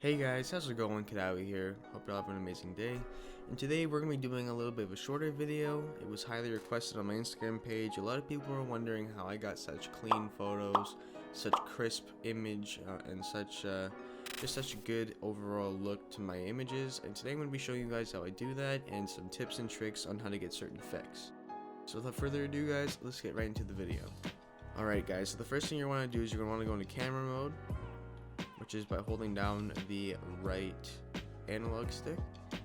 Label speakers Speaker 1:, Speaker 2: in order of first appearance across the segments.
Speaker 1: Hey guys, how's it going? Kadawi here. Hope you're having an amazing day. And today we're going to be doing a little bit of a shorter video. It was highly requested on my Instagram page. A lot of people were wondering how I got such clean photos, such crisp image, and just such a good overall look to my images. And today I'm going to be showing you guys how I do that and some tips and tricks on how to get certain effects. So without further ado guys, let's get right into the video. Alright guys, so the first thing you want to do is you're going to want to go into camera mode, which is by holding down the right analog stick,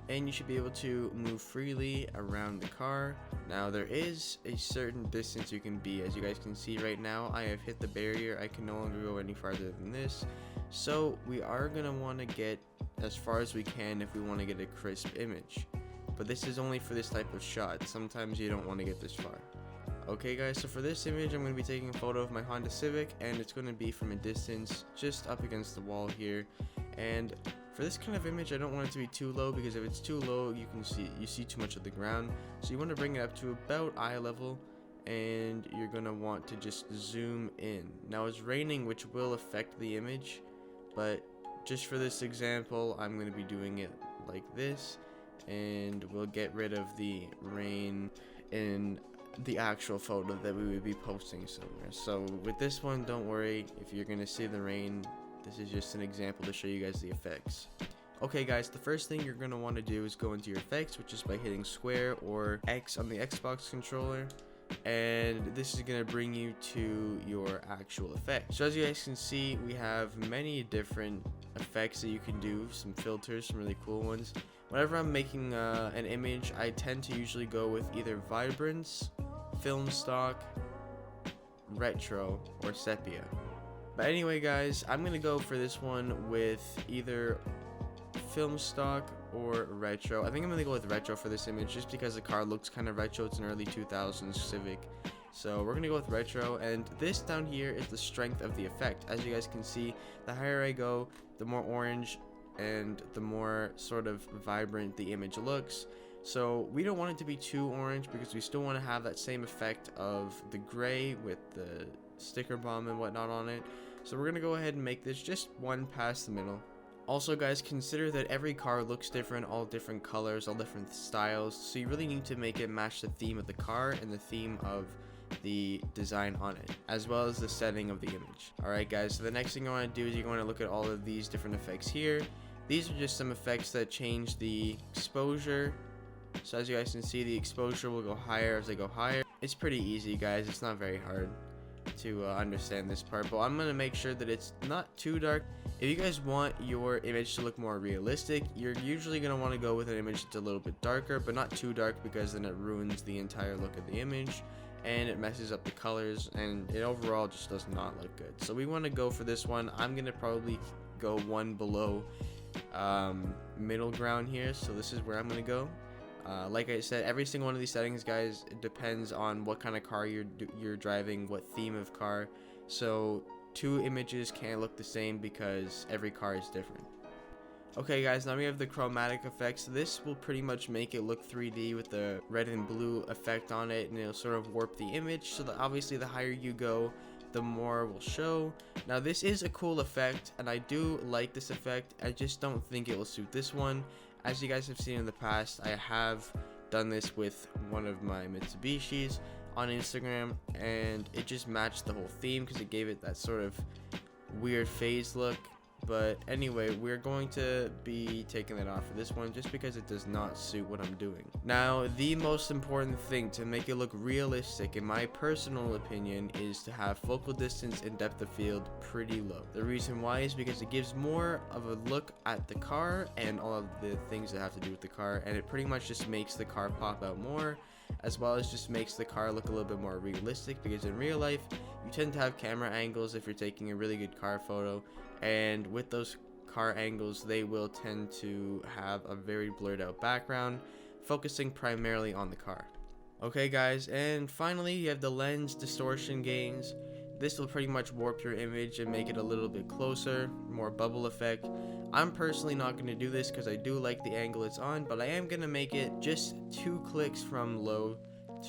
Speaker 1: and you should be able to move freely around the car. Now there is a certain distance you can be. As you guys can see right now, I have hit the barrier. I can no longer go any farther than this, so we are going to want to get as far as we can if we want to get a crisp image, but this is only for this type of shot. Sometimes you don't want to get this far. Okay guys, so for this image I'm going to be taking a photo of my Honda Civic, and it's going to be from a distance just up against the wall here. And for this kind of image I don't want it to be too low, because if it's too low you see too much of the ground. So you want to bring it up to about eye level, and you're going to want to just zoom in. Now it's raining, which will affect the image, but just for this example I'm going to be doing it like this, and we'll get rid of the rain in the actual photo that we would be posting somewhere. So with this one, don't worry if you're gonna see the rain. This is just an example to show you guys the effects. Okay guys, the first thing you're gonna want to do is go into your effects, which is by hitting square or X on the Xbox controller, and this is gonna bring you to your actual effect. So as you guys can see, we have many different effects that you can do, some filters, some really cool ones. Whenever I'm making an image, I tend to usually go with either vibrance, film stock, retro, or sepia. But anyway guys, I'm gonna go for this one with either film stock or retro. I think I'm gonna go with retro for this image just because the car looks kind of retro. It's an early 2000s Civic, so we're gonna go with retro. And this down here is the strength of the effect. As you guys can see, the higher I go, the more orange and the more sort of vibrant the image looks. So we don't want it to be too orange, because we still want to have that same effect of the gray with the sticker bomb and whatnot on it. So we're gonna go ahead and make this just one past the middle. Also guys, consider that every car looks different, all different colors, all different styles, so you really need to make it match the theme of the car and the theme of the design on it, as well as the setting of the image. Alright guys, so the next thing you want to do is you're going to look at all of these different effects here. These are just some effects that change the exposure. So as you guys can see, the exposure will go higher as they go higher. It's pretty easy guys, it's not very hard to understand this part, but I'm going to make sure that it's not too dark. If you guys want your image to look more realistic, you're usually going to want to go with an image that's a little bit darker, but not too dark, because then it ruins the entire look of the image and it messes up the colors, and it overall just does not look good. So we want to go for this one. I'm going to probably go one below middle ground here, so this is where I'm going to go. Like I said, every single one of these settings guys, it depends on what kind of car you're driving, what theme of car. So two images can't look the same because every car is different. Okay guys, now we have the chromatic effects. This will pretty much make it look 3D with the red and blue effect on it, and it'll sort of warp the image, so that obviously the higher you go, the more will show. Now this is a cool effect, and I do like this effect. I just don't think it will suit this one. As you guys have seen in the past, I have done this with one of my Mitsubishis on Instagram, and it just matched the whole theme because it gave it that sort of weird phase look. But anyway, we're going to be taking that off for this one just because it does not suit what I'm doing. Now, the most important thing to make it look realistic, in my personal opinion, is to have focal distance and depth of field pretty low. The reason why is because it gives more of a look at the car and all of the things that have to do with the car, and it pretty much just makes the car pop out more, as well as just makes the car look a little bit more realistic, because in real life you tend to have camera angles if you're taking a really good car photo, and with those car angles they will tend to have a very blurred out background, focusing primarily on the car. Okay guys, and finally you have the lens distortion gains. This will pretty much warp your image and make it a little bit closer, more bubble effect. I'm personally not going to do this because I do like the angle it's on, but I am going to make it just 2 clicks from low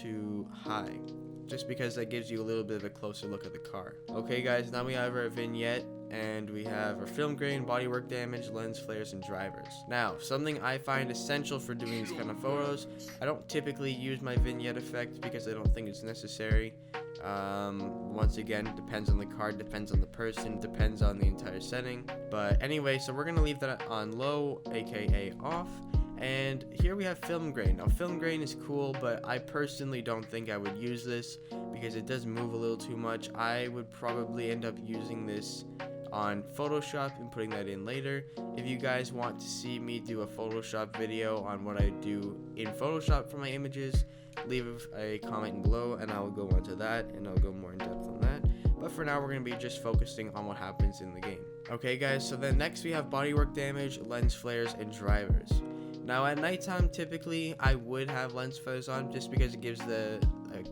Speaker 1: to high, just because that gives you a little bit of a closer look at the car. Okay guys, now we have our vignette. and we have our film grain, bodywork damage, lens flares, and drivers. Now, something I find essential for doing these kind of photos, I don't typically use my vignette effect because I don't think it's necessary. Once again, depends on the card, depends on the person, depends on the entire setting. But anyway, so we're gonna leave that on low, aka off. And here we have film grain. Now film grain is cool, but I personally don't think I would use this because it does move a little too much. I would probably end up using this on Photoshop and putting that in later. If you guys want to see me do a Photoshop video on what I do in Photoshop for my images, leave a comment below and I will go onto that and I'll go more in depth on that. But for now, we're going to be just focusing on what happens in the game. Okay guys, so then next we have bodywork damage, lens flares, and drivers. Now at nighttime, typically I would have lens flares on just because it gives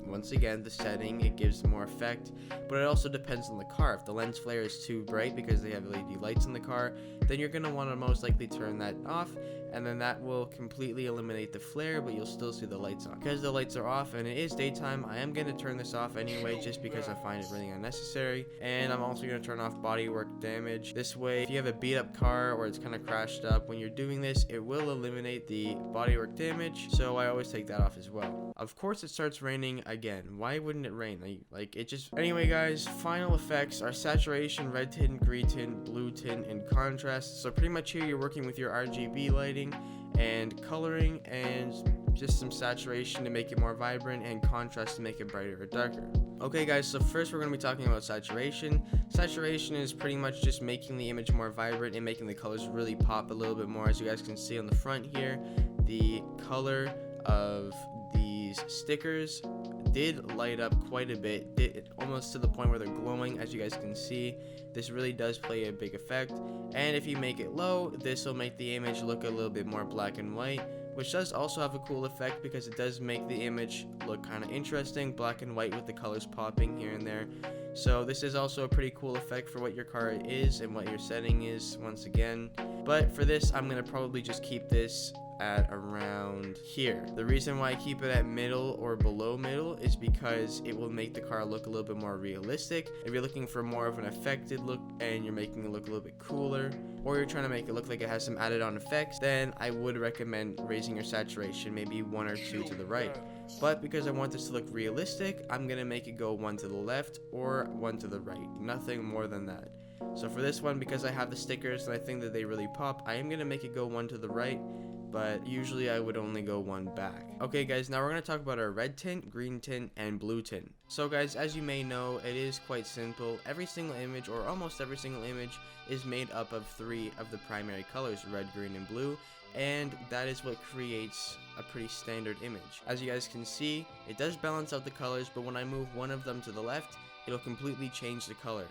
Speaker 1: once again, the setting, it gives more effect, but it also depends on the car. If the lens flare is too bright because they have LED lights in the car, then you're going to want to most likely turn that off, and then that will completely eliminate the flare, but you'll still see the lights on. Because the lights are off and it is daytime, I am going to turn this off anyway just because I find it really unnecessary. And I'm also going to turn off bodywork damage. This way, if you have a beat up car or it's kind of crashed up, when you're doing this, it will eliminate the bodywork damage, so I always take that off as well. Of course, it starts raining again. Why wouldn't it rain? Like it just... Anyway guys, final effects are saturation, red tint, green tint, blue tint, and contrast. So pretty much here you're working with your RGB lighting and coloring and just some saturation to make it more vibrant and contrast to make it brighter or darker. Okay guys, so first we're going to be talking about saturation. Saturation is pretty much just making the image more vibrant and making the colors really pop a little bit more. As you guys can see on the front here, the color of these stickers did light up quite a bit, almost to the point where they're glowing. As you guys can see, this really does play a big effect. And if you make it low, this will make the image look a little bit more black and white, which does also have a cool effect because it does make the image look kind of interesting, black and white with the colors popping here and there. So this is also a pretty cool effect for what your car is and what your setting is, once again. But for this, I'm going to probably just keep this at around here. The reason why I keep it at middle or below middle is because it will make the car look a little bit more realistic. If you're looking for more of an affected look and you're making it look a little bit cooler, or you're trying to make it look like it has some added on effects, then I would recommend raising your saturation maybe 1 or 2 to the right. But because I want this to look realistic, I'm gonna make it go 1 to the left or 1 to the right, nothing more than that. So for this one, because I have the stickers and I think that they really pop, I am gonna make it go 1 to the right, but usually I would only go 1 back. Okay guys, now we're going to talk about our red tint, green tint, and blue tint. So guys, as you may know, it is quite simple. Every single image, or almost every single image, is made up of 3 of the primary colors, red, green, and blue, and that is what creates a pretty standard image. As you guys can see, it does balance out the colors, but when I move one of them to the left, it'll completely change the color.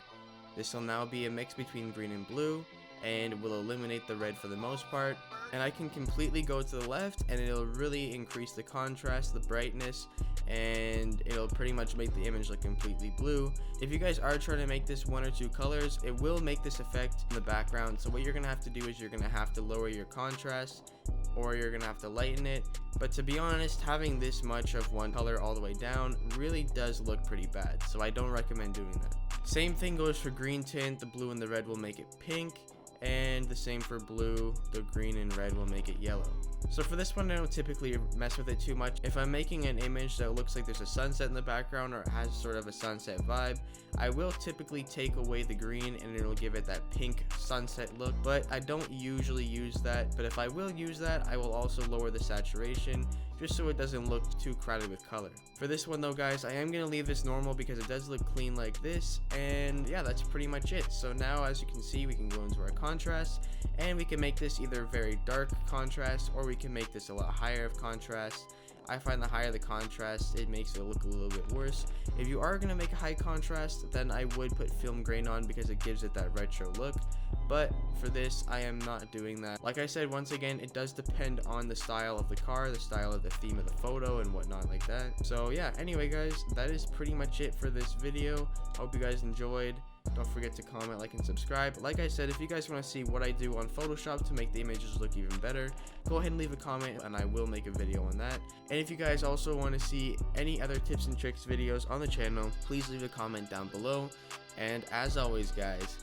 Speaker 1: This will now be a mix between green and blue, and will eliminate the red for the most part. And I can completely go to the left and it'll really increase the contrast, the brightness, and it'll pretty much make the image look completely blue. If you guys are trying to make this 1 or 2 colors, it will make this effect in the background. So what you're gonna have to do is you're gonna have to lower your contrast, or you're gonna have to lighten it. But to be honest, having this much of one color all the way down really does look pretty bad, so I don't recommend doing that. Same thing goes for green tint. The blue and the red will make it pink, and the same for blue. The green and red will make it yellow. So for this one, I don't typically mess with it too much. If I'm making an image that looks like there's a sunset in the background, or it has sort of a sunset vibe, I will typically take away the green and it'll give it that pink sunset look, but I don't usually use that. But if I will use that, I will also lower the saturation just so it doesn't look too crowded with color. For this one though guys, I am going to leave this normal because it does look clean like this, and yeah, that's pretty much it. So now as you can see, we can go into our contrast, and we can make this either very dark contrast, or we can make this a lot higher of contrast. I find the higher the contrast, it makes it look a little bit worse. If you are going to make a high contrast, then I would put film grain on because it gives it that retro look. But for this, I am not doing that. Like I said, once again, it does depend on the style of the car, the style of the theme of the photo, and whatnot like that. So yeah, anyway guys, that is pretty much it for this video. Hope you guys enjoyed. Don't forget to comment, like, and subscribe. Like I said, if you guys want to see what I do on Photoshop to make the images look even better, go ahead and leave a comment and I will make a video on that. And if you guys also want to see any other tips and tricks videos on the channel, please leave a comment down below. And as always guys,